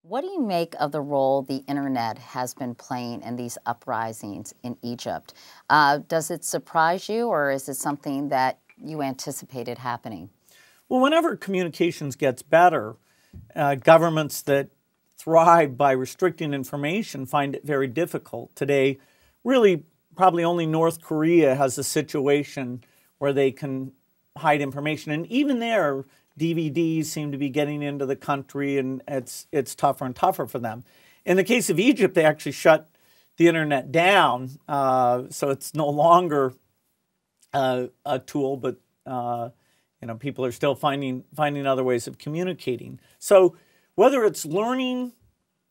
What do you make of the role the internet has been playing in these uprisings in Egypt? Does it surprise you, or is it something that you anticipated happening? Well, whenever communications gets better, governments that thrive by restricting information find it very difficult. Today, really, probably only North Korea has a situation where they can hide information. And even there, DVDs seem to be getting into the country, and it's tougher and tougher for them. In the case of Egypt, they actually shut the internet down, so it's no longer a tool, but people are still finding other ways of communicating. So whether it's learning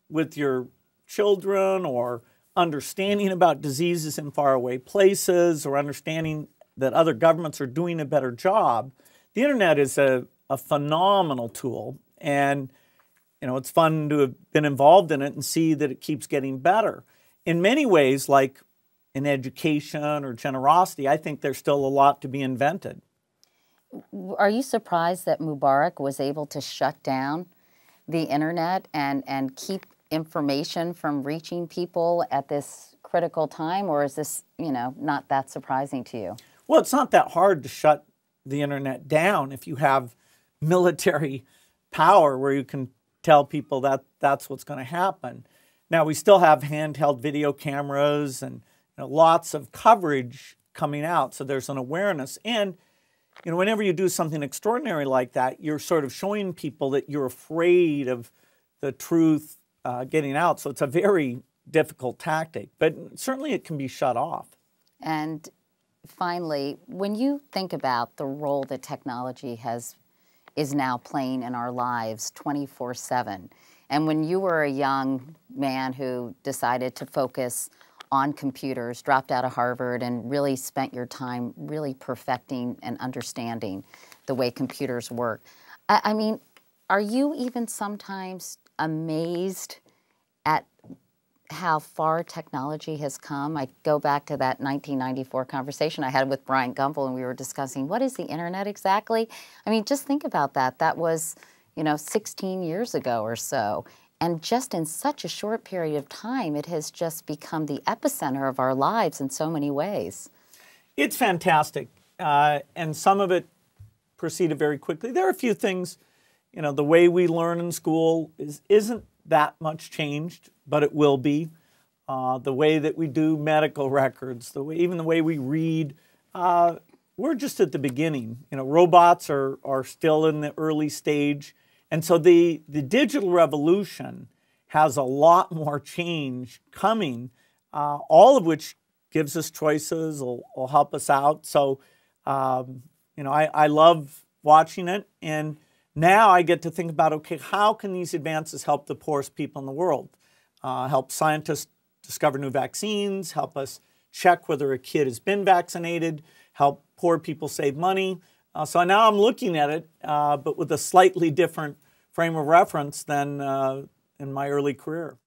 with your children, or understanding about diseases in faraway places, or understanding that other governments are doing a better job, the internet is a phenomenal tool. And it's fun to have been involved in it and see that it keeps getting better. In many ways, like in education or generosity, I think there's still a lot to be invented. Are you surprised that Mubarak was able to shut down the internet and keep information from reaching people at this critical time, or is this, not that surprising to you? Well, it's not that hard to shut the internet down if you have military power where you can tell people that that's what's going to happen. Now, we still have handheld video cameras and lots of coverage coming out, so there's an awareness. And whenever you do something extraordinary like that, you're sort of showing people that you're afraid of the truth getting out. So it's a very difficult tactic, but certainly it can be shut off. And finally, when you think about the role that technology is now playing in our lives 24/7, and when you were a young man who decided to focus on computers, dropped out of Harvard, and really spent your time really perfecting and understanding the way computers work, I mean, are you even sometimes amazed at how far technology has come? I go back to that 1994 conversation I had with Brian Gumbel, and we were discussing, what is the internet exactly? I mean, just think about that. That was, 16 years ago or so. And just in such a short period of time, it has just become the epicenter of our lives in so many ways. It's fantastic. And some of it proceeded very quickly. There are a few things, the way we learn in school isn't that much changed, but it will be. The way that we do medical records, even the way we read, we're just at the beginning. Robots are still in the early stage. And so the digital revolution has a lot more change coming, all of which gives us choices, will help us out. So, I love watching it. And now I get to think about, okay, how can these advances help the poorest people in the world? Help scientists discover new vaccines, help us check whether a kid has been vaccinated, help poor people save money. So now I'm looking at it, but with a slightly different frame of reference than in my early career.